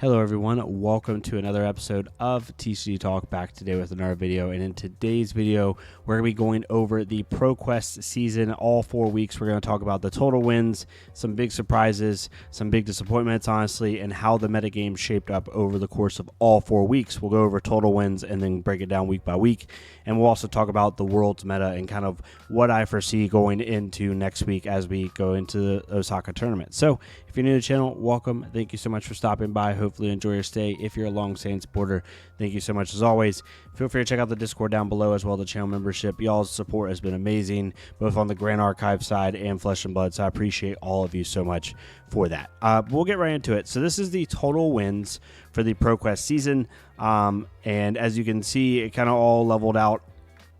Hello everyone, welcome to another episode of TCG Talk, back today with another video. And in today's video, we're going to be going over the ProQuest season, all 4 weeks. We're going to talk about the total wins, some big surprises, some big disappointments, honestly, and how the metagame shaped up over the course of all 4 weeks. We'll go over total wins and then break it down week by week. And we'll also talk about the world's meta and kind of what I foresee going into next week as we go into the Osaka tournament. So if you're new to the channel, welcome. Thank you so much for stopping by. Hopefully enjoy your stay. If you're a long-standing supporter, thank you so much as always. Feel free to check out the Discord down below as well as the channel membership. Y'all's support has been amazing, both on the Grand Archive side and Flesh and Blood, so I appreciate all of you so much for that. We'll get right into it. So this is the total wins for the ProQuest season, and as you can see, it kind of all leveled out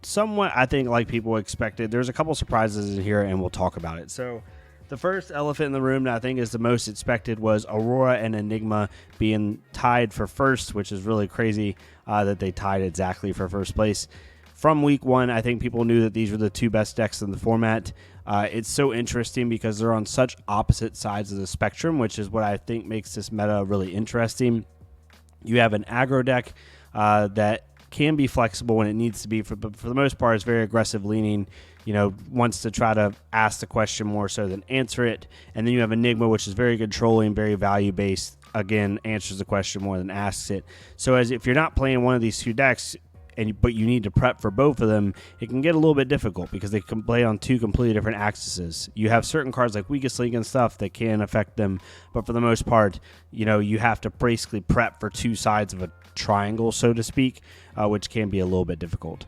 somewhat, I think, like people expected. There's a couple surprises in here, and we'll talk about it. So the first elephant in the room that I think is the most expected was Aurora and Enigma being tied for first, which is really crazy that they tied exactly for first place. From week one, I think people knew that these were the two best decks in the format. It's so interesting because they're on such opposite sides of the spectrum, which is what I think makes this meta really interesting. You have an aggro deck that can be flexible when it needs to be, but for the most part, it's very aggressive leaning, wants to try to ask the question more so than answer it. And then you have Enigma, which is very controlling, very value-based, again, answers the question more than asks it. So if you're not playing one of these two decks, but you need to prep for both of them, it can get a little bit difficult because they can play on two completely different axes. You have certain cards like Weakest Link and stuff that can affect them, but for the most part, you have to basically prep for two sides of a triangle, so to speak, which can be a little bit difficult.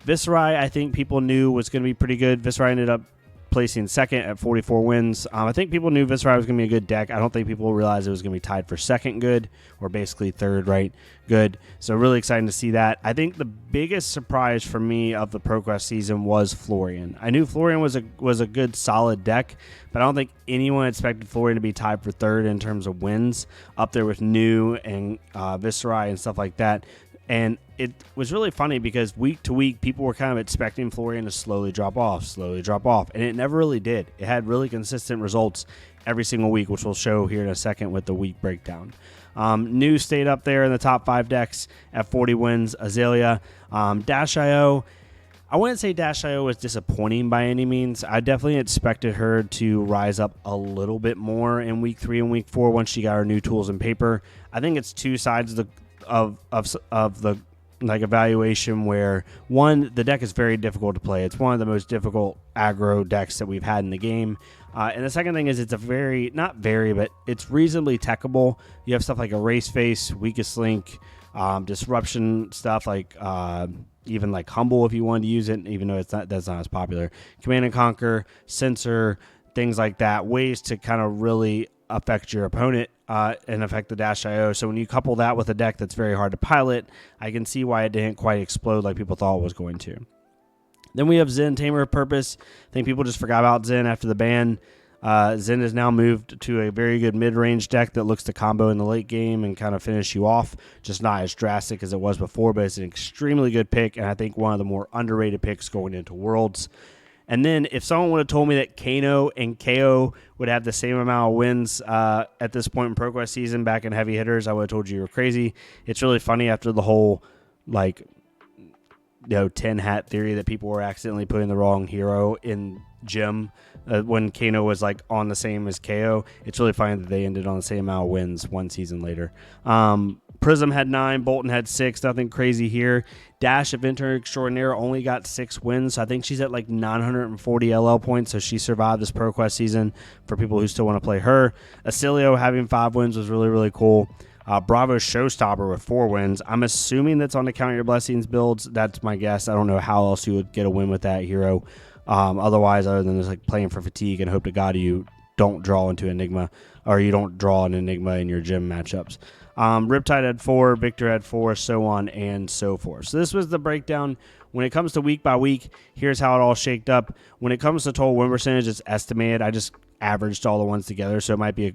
Viserai, I think people knew was going to be pretty good. Viserai ended up placing second at 44 wins. I think people knew Viserai was going to be a good deck. I don't think people realized it was going to be tied for second good, or basically third, right? Good. So really exciting to see that. I think the biggest surprise for me of the ProQuest season was Florian. I knew Florian was a good, solid deck, but I don't think anyone expected Florian to be tied for third in terms of wins, up there with New and Viserai and stuff like that. And it was really funny because week to week, people were kind of expecting Florian to slowly drop off, and it never really did. It had really consistent results every single week, which we'll show here in a second with the week breakdown. New stayed up there in the top 5 decks at 40 wins. Azalea, Dash.io. I wouldn't say Dash.io was disappointing by any means. I definitely expected her to rise up a little bit more in week 3 and week 4 once she got her new tools and paper. I think it's two sides of the evaluation, where one, the deck is very difficult to play. It's one of the most difficult aggro decks that we've had in the game. And the second thing is it's but it's reasonably techable. You have stuff like Erase Face, Weakest Link, Disruption stuff like even like Humble if you wanted to use it, even though that's not as popular. Command and Conquer, Censor, things like that, ways to kind of really affect your opponent and affect the Dash.io. So when you couple that with a deck that's very hard to pilot, I can see why it didn't quite explode like people thought it was going to. Then we have Zen, Tamer of Purpose. I think people just forgot about Zen after the ban. Zen has now moved to a very good mid-range deck that looks to combo in the late game and kind of finish you off. Just not as drastic as it was before, but it's an extremely good pick, and I think one of the more underrated picks going into Worlds. And then if someone would have told me that Kano and KO would have the same amount of wins at this point in ProQuest season back in Heavy Hitters, I would have told you were crazy. It's really funny after the whole 10 hat theory that people were accidentally putting the wrong hero in Gym when Kano was on the same as KO. It's really funny that they ended on the same amount of wins one season later. Prism had 9, Bolton had 6, nothing crazy here. Dash, Adventure Extraordinaire, only got 6 wins, so I think she's at 940 LL points, so she survived this ProQuest season for people who still want to play her. Acilio having 5 wins was really, really cool. Bravo Showstopper with 4 wins. I'm assuming that's on the Count Your Blessings builds. That's my guess. I don't know how else you would get a win with that hero. Otherwise, other than just playing for fatigue and hope to God you don't draw into Enigma, or you don't draw an Enigma in your gym matchups. Riptide had 4, Victor had 4, so on and so forth. So this was the breakdown. When it comes to week by week, here's how it all shaked up. When it comes to total win percentage, it's estimated. I just averaged all the ones together, so it might be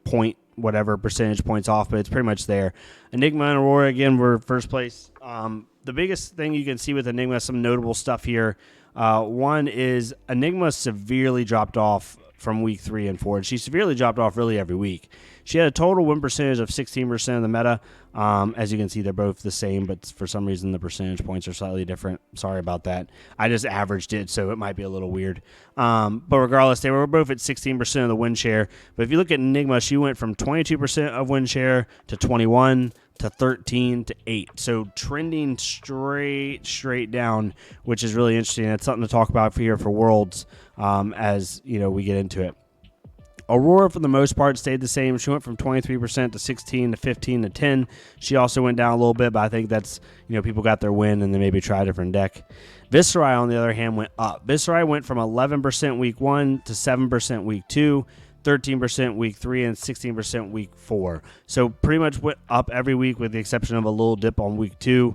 point whatever percentage points off, but it's pretty much there. Enigma and Aurora, again, were first place. The biggest thing you can see with Enigma, some notable stuff here. One is Enigma severely dropped off from week 3 and 4. And she severely dropped off really every week. She had a total win percentage of 16% of the meta. As you can see, they're both the same, but for some reason the percentage points are slightly different. Sorry about that. I just averaged it, so it might be a little weird. But regardless, they were both at 16% of the win share. But if you look at Enigma, she went from 22% of win share to 21 to 13 to 8. So trending straight down, which is really interesting. It's something to talk about here for Worlds as we get into it. Aurora, for the most part, stayed the same. She went from 23% to 16 to 15 to 10. She also went down a little bit, but I think that's, people got their win and they maybe try a different deck. Viserai, on the other hand, went up. Viserai went from 11% week 1 to 7% week 2, 13% week 3, and 16% week 4. So pretty much went up every week with the exception of a little dip on week 2.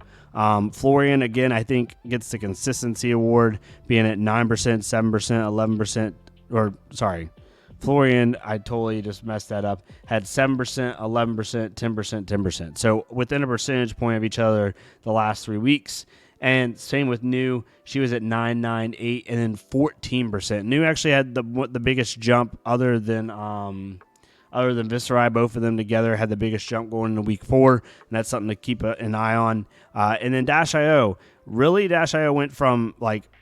Florian, again, I think gets the consistency award, being at 9%, 7%, 11%, Florian, I totally just messed that up, had 7%, 11%, 10%, 10%. So within a percentage point of each other the last 3 weeks. And same with New. She was at 9, 9, 8, and then 14%. New actually had the biggest jump other than Viserai. Both of them together had the biggest jump going into week 4, and that's something to keep an eye on. And then Dash.io. Really, Dash.io went from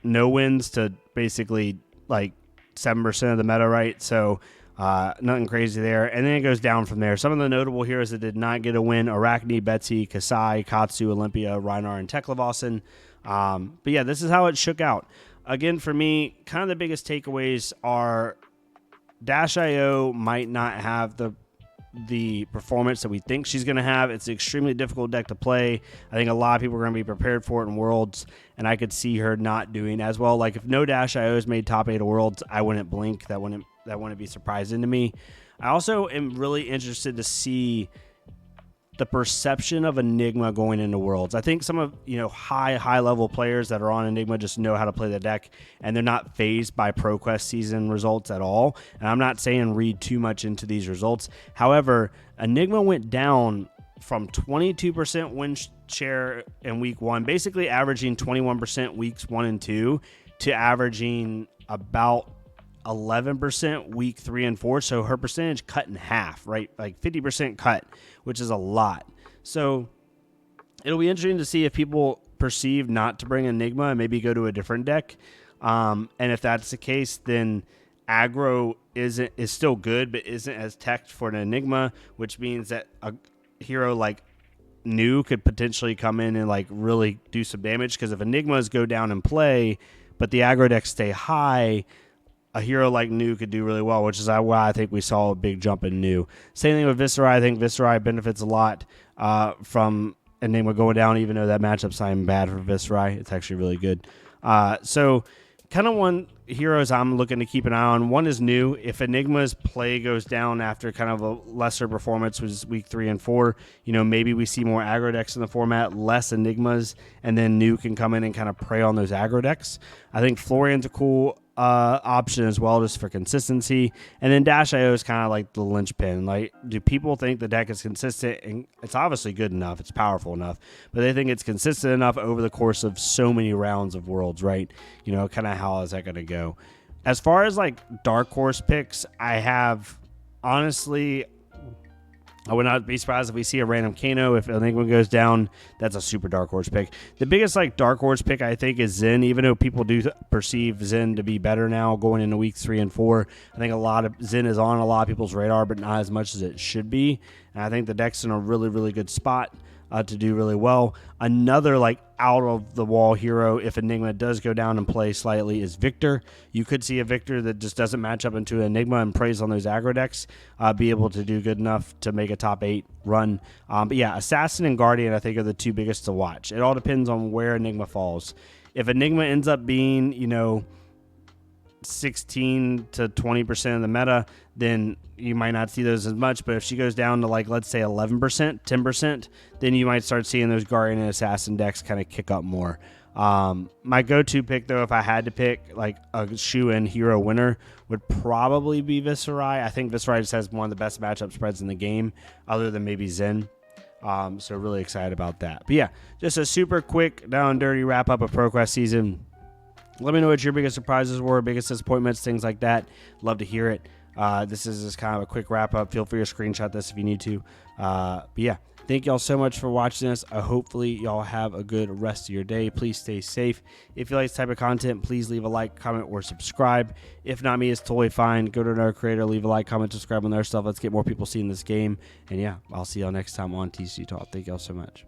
no wins to basically 7% of the meta, right? So nothing crazy there. And then it goes down from there. Some of the notable heroes that did not get a win: Arachne, Betsy, Kasai, Katsu, Olympia, Reinar, and Teklevossen. But yeah, this is how it shook out. Again, for me, kind of the biggest takeaways are Dash.io might not have the performance that we think she's going to have. It's an extremely difficult deck to play. I think a lot of people are going to be prepared for it in Worlds, and I could see her not doing as well. If no Dash.io's made top 8 of Worlds, I wouldn't blink. That wouldn't be surprising to me. I also am really interested to see the perception of Enigma going into Worlds. I think some of high level players that are on Enigma just know how to play the deck, and they're not fazed by ProQuest season results at all. And I'm not saying read too much into these results. However, Enigma went down from 22% win share in week 1, basically averaging 21% weeks 1 and 2, to averaging about 11% week 3 and 4. So her percentage cut in half, right? 50% cut, which is a lot. So it'll be interesting to see if people perceive not to bring Enigma and maybe go to a different deck. And if that's the case, then aggro is still good, but isn't as teched for an Enigma, which means that a hero like New could potentially come in and really do some damage. Because if Enigmas go down and play, but the aggro decks stay high, a hero like New could do really well, which is why I think we saw a big jump in New. Same thing with Viserai. I think Viserai benefits a lot from Enigma going down, even though that matchup's not even bad for Viserai. It's actually really good. So kind of one heroes I'm looking to keep an eye on. One is New. If Enigma's play goes down after kind of a lesser performance, which is week 3 and 4, maybe we see more aggro decks in the format, less Enigmas, and then New can come in and kind of prey on those aggro decks. I think Florian's a cool option as well, just for consistency. And then Dash.io is kind of like the linchpin. Do people think the deck is consistent? And it's obviously good enough, it's powerful enough, but they think it's consistent enough over the course of so many rounds of Worlds, right? Kind of how is that going to go? As far as dark horse picks, I have, honestly, I would not be surprised if we see a random Kano. If Enigma goes down, that's a super dark horse pick. The biggest dark horse pick, I think, is Zen. Even though people do perceive Zen to be better now going into week 3 and 4, I think a lot of Zen is on a lot of people's radar, but not as much as it should be. And I think the deck's in a really, really good spot to do really well. Another out of the wall hero, if Enigma does go down and play slightly, is Victor. You could see a Victor that just doesn't match up into Enigma and preys on those aggro decks, be able to do good enough to make a top 8 run. But yeah, Assassin and Guardian I think are the two biggest to watch. It all depends on where Enigma falls. If Enigma ends up being 16 to 20% of the meta, then you might not see those as much. But if she goes down to let's say 11%, 10%, then you might start seeing those Guardian and Assassin decks kind of kick up more. My go-to pick, though, if I had to pick a shoe-in hero winner, would probably be Viserai. I think Viserai just has one of the best matchup spreads in the game, other than maybe Zen. So really excited about that. But yeah, just a super quick down and dirty wrap up of ProQuest season. Let me know what your biggest surprises were, biggest disappointments, things like that. Love to hear it. This is just kind of a quick wrap up. Feel free to screenshot this if you need to. But yeah, thank y'all so much for watching this. Hopefully y'all have a good rest of your day. Please stay safe. If you like this type of content, please leave a like, comment, or subscribe. If not me, it's totally fine. Go to another creator, leave a like, comment, subscribe on their stuff. Let's get more people seeing this game. And yeah, I'll see y'all next time on TCG Talk. Thank y'all so much.